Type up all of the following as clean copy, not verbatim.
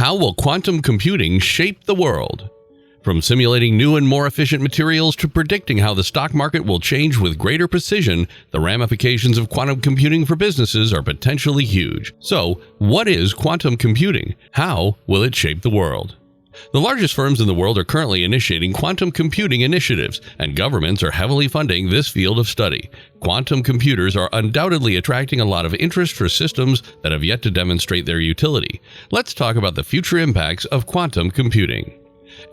How will quantum computing shape the world? From simulating new and more efficient materials to predicting how the stock market will change with greater precision, the ramifications of quantum computing for businesses are potentially huge. So, what is quantum computing? How will it shape the world? The largest firms in the world are currently initiating quantum computing initiatives, and governments are heavily funding this field of study. Quantum computers are undoubtedly attracting a lot of interest for systems that have yet to demonstrate their utility. Let's talk about the future impacts of quantum computing.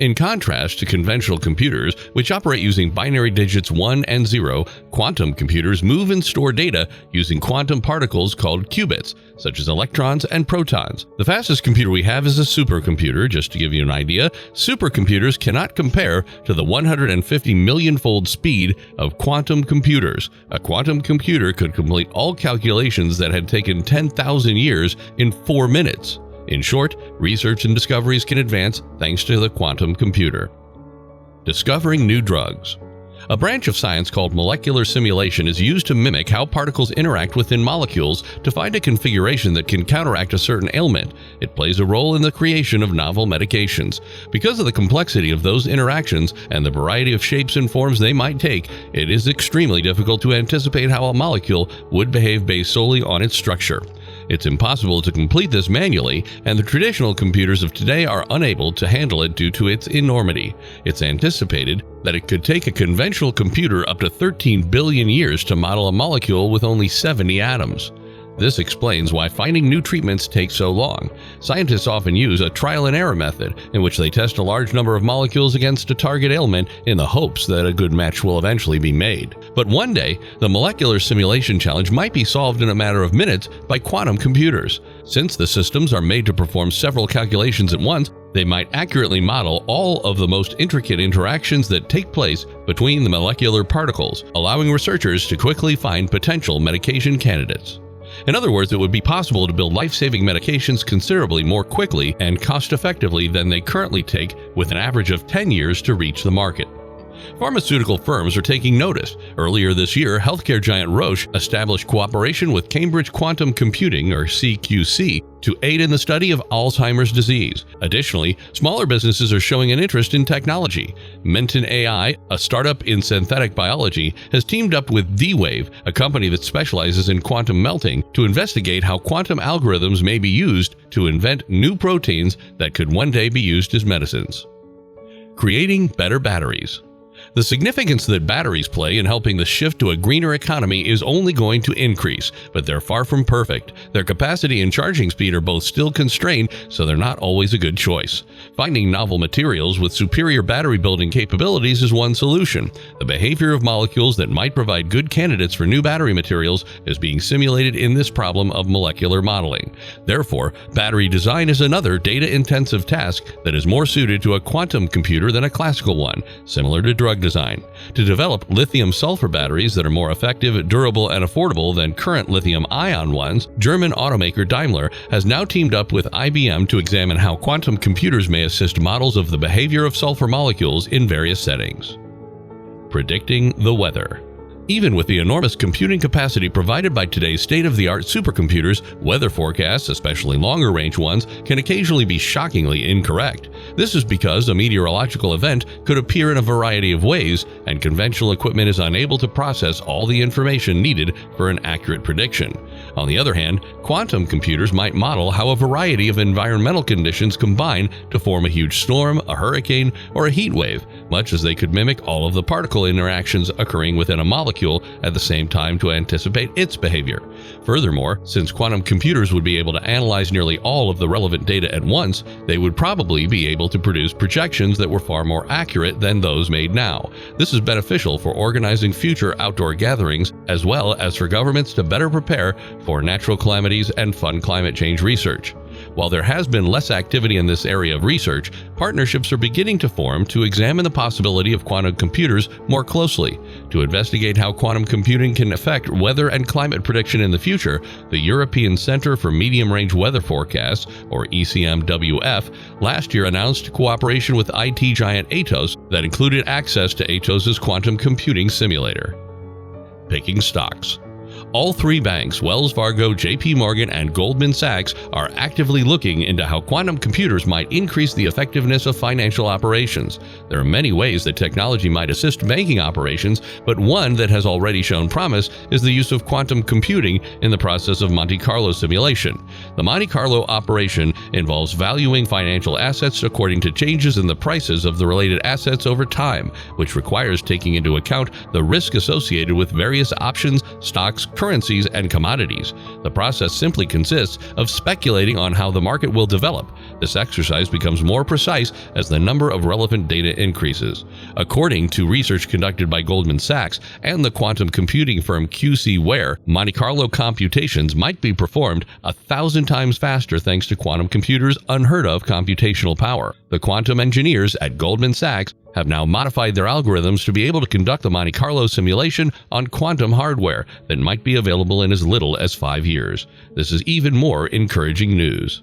In contrast to conventional computers, which operate using binary digits 1 and 0, quantum computers move and store data using quantum particles called qubits, such as electrons and protons. The fastest computer we have is a supercomputer. Just to give you an idea, supercomputers cannot compare to the 150 million-fold speed of quantum computers. A quantum computer could complete all calculations that had taken 10,000 years in 4 minutes. In short, research and discoveries can advance thanks to the quantum computer. Discovering new drugs. A branch of science called molecular simulation is used to mimic how particles interact within molecules to find a configuration that can counteract a certain ailment. It plays a role in the creation of novel medications. Because of the complexity of those interactions and the variety of shapes and forms they might take, it is extremely difficult to anticipate how a molecule would behave based solely on its structure. It's impossible to complete this manually, and the traditional computers of today are unable to handle it due to its enormity. It's anticipated that it could take a conventional computer up to 13 billion years to model a molecule with only 70 atoms. This explains why finding new treatments takes so long. Scientists often use a trial-and-error method in which they test a large number of molecules against a target ailment in the hopes that a good match will eventually be made. But one day, the molecular simulation challenge might be solved in a matter of minutes by quantum computers. Since the systems are made to perform several calculations at once, they might accurately model all of the most intricate interactions that take place between the molecular particles, allowing researchers to quickly find potential medication candidates. In other words, it would be possible to build life-saving medications considerably more quickly and cost-effectively than they currently take, with an average of 10 years to reach the market. Pharmaceutical firms are taking notice. Earlier this year, healthcare giant Roche established cooperation with Cambridge Quantum Computing, or CQC, to aid in the study of Alzheimer's disease. Additionally, smaller businesses are showing an interest in technology. Menton AI, a startup in synthetic biology, has teamed up with D-Wave, a company that specializes in quantum melting, to investigate how quantum algorithms may be used to invent new proteins that could one day be used as medicines. Creating better batteries. The significance that batteries play in helping the shift to a greener economy is only going to increase, but they're far from perfect. Their capacity and charging speed are both still constrained, so they're not always a good choice. Finding novel materials with superior battery building capabilities is one solution. The behavior of molecules that might provide good candidates for new battery materials is being simulated in this problem of molecular modeling. Therefore, battery design is another data-intensive task that is more suited to a quantum computer than a classical one, similar to drug design. To develop lithium-sulfur batteries that are more effective, durable, and affordable than current lithium-ion ones, German automaker Daimler has now teamed up with IBM to examine how quantum computers may assist models of the behavior of sulfur molecules in various settings. Predicting the weather. Even with the enormous computing capacity provided by today's state-of-the-art supercomputers, weather forecasts, especially longer-range ones, can occasionally be shockingly incorrect. This is because a meteorological event could appear in a variety of ways, and conventional equipment is unable to process all the information needed for an accurate prediction. On the other hand, quantum computers might model how a variety of environmental conditions combine to form a huge storm, a hurricane, or a heat wave, much as they could mimic all of the particle interactions occurring within a molecule at the same time to anticipate its behavior. Furthermore, since quantum computers would be able to analyze nearly all of the relevant data at once, they would probably be able to produce projections that were far more accurate than those made now. This is beneficial for organizing future outdoor gatherings, as well as for governments to better prepare for natural calamities and fund climate change research. While there has been less activity in this area of research, partnerships are beginning to form to examine the possibility of quantum computers more closely. To investigate how quantum computing can affect weather and climate prediction in the future, the European Centre for Medium-Range Weather Forecasts, or ECMWF, last year announced cooperation with IT giant Atos that included access to Atos's quantum computing simulator. Picking stocks. All three banks, Wells Fargo, JP Morgan, and Goldman Sachs, are actively looking into how quantum computers might increase the effectiveness of financial operations. There are many ways that technology might assist banking operations, but one that has already shown promise is the use of quantum computing in the process of Monte Carlo simulation. The Monte Carlo operation involves valuing financial assets according to changes in the prices of the related assets over time, which requires taking into account the risk associated with various options, stocks, currencies, and commodities. The process simply consists of speculating on how the market will develop. This exercise becomes more precise as the number of relevant data increases. According to research conducted by Goldman Sachs and the quantum computing firm QCware, Monte Carlo computations might be performed 1,000 times faster thanks to quantum computers' unheard of computational power. The quantum engineers at Goldman Sachs have now modified their algorithms to be able to conduct the Monte Carlo simulation on quantum hardware that might be available in as little as 5 years. This is even more encouraging news.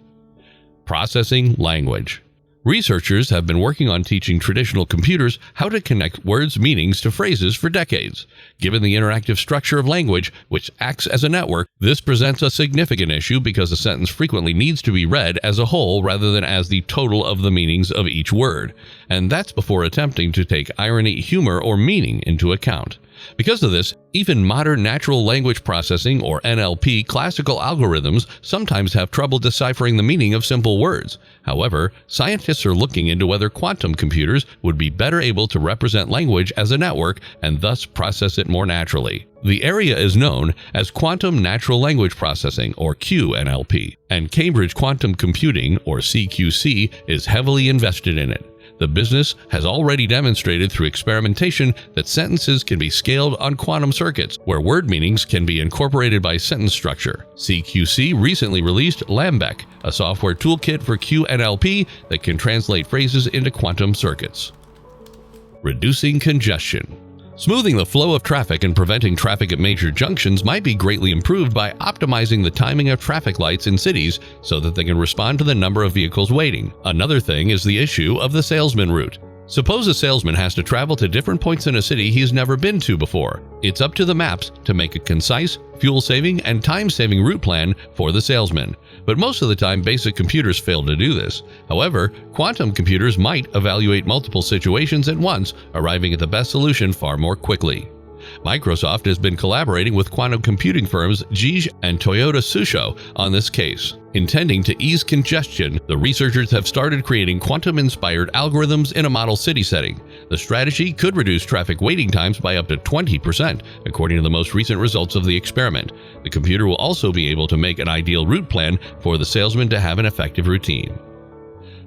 Processing language. Researchers have been working on teaching traditional computers how to connect words' meanings to phrases for decades. Given the interactive structure of language, which acts as a network, this presents a significant issue because a sentence frequently needs to be read as a whole rather than as the total of the meanings of each word. And that's before attempting to take irony, humor, or meaning into account. Because of this, even modern natural language processing, or NLP, classical algorithms sometimes have trouble deciphering the meaning of simple words. However, scientists are looking into whether quantum computers would be better able to represent language as a network and thus process it more naturally. The area is known as Quantum Natural Language Processing, or QNLP, and Cambridge Quantum Computing, or CQC, is heavily invested in it. The business has already demonstrated through experimentation that sentences can be scaled on quantum circuits, where word meanings can be incorporated by sentence structure. CQC recently released Lambec, a software toolkit for QNLP that can translate phrases into quantum circuits. Reducing congestion. Smoothing the flow of traffic and preventing traffic at major junctions might be greatly improved by optimizing the timing of traffic lights in cities so that they can respond to the number of vehicles waiting. Another thing is the issue of the salesman route. Suppose a salesman has to travel to different points in a city he's never been to before. It's up to the maps to make a concise, fuel-saving, and time-saving route plan for the salesman. But most of the time, basic computers fail to do this. However, quantum computers might evaluate multiple situations at once, arriving at the best solution far more quickly. Microsoft has been collaborating with quantum computing firms Gij and Toyota Tsusho on this case. Intending to ease congestion, the researchers have started creating quantum-inspired algorithms in a model city setting. The strategy could reduce traffic waiting times by up to 20%, according to the most recent results of the experiment. The computer will also be able to make an ideal route plan for the salesman to have an effective routine.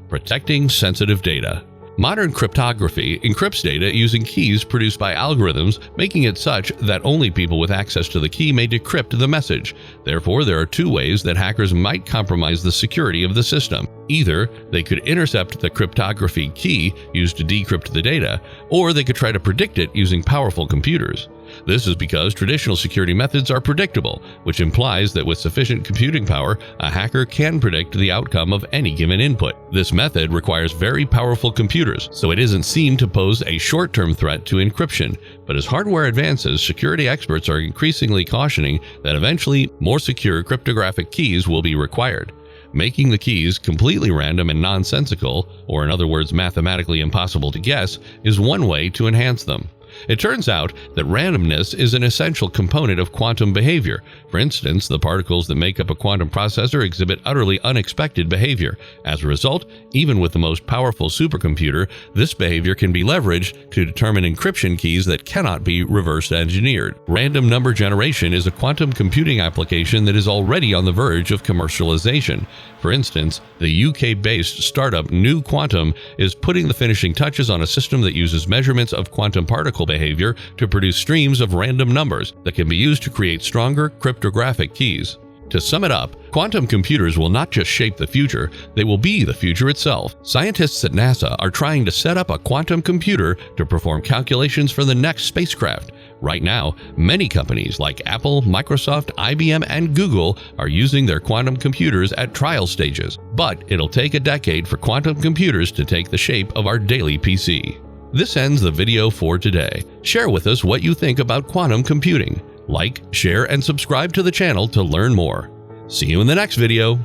Protecting sensitive data. Modern cryptography encrypts data using keys produced by algorithms, making it such that only people with access to the key may decrypt the message. Therefore, there are two ways that hackers might compromise the security of the system. Either they could intercept the cryptography key used to decrypt the data, or they could try to predict it using powerful computers. This is because traditional security methods are predictable, which implies that with sufficient computing power, a hacker can predict the outcome of any given input. This method requires very powerful computers, so it isn't seen to pose a short-term threat to encryption. But as hardware advances, security experts are increasingly cautioning that eventually more secure cryptographic keys will be required. Making the keys completely random and nonsensical, or in other words mathematically impossible to guess, is one way to enhance them. It turns out that randomness is an essential component of quantum behavior. For instance, the particles that make up a quantum processor exhibit utterly unexpected behavior. As a result, even with the most powerful supercomputer, this behavior can be leveraged to determine encryption keys that cannot be reverse engineered. Random number generation is a quantum computing application that is already on the verge of commercialization. For instance, the UK-based startup New Quantum is putting the finishing touches on a system that uses measurements of quantum particle behavior to produce streams of random numbers that can be used to create stronger cryptographic keys. To sum it up, quantum computers will not just shape the future, they will be the future itself. Scientists at NASA are trying to set up a quantum computer to perform calculations for the next spacecraft. Right now, many companies like Apple, Microsoft, IBM, and Google are using their quantum computers at trial stages. But it'll take a decade for quantum computers to take the shape of our daily PC. This ends the video for today. Share with us what you think about quantum computing. Like, share, and subscribe to the channel to learn more. See you in the next video.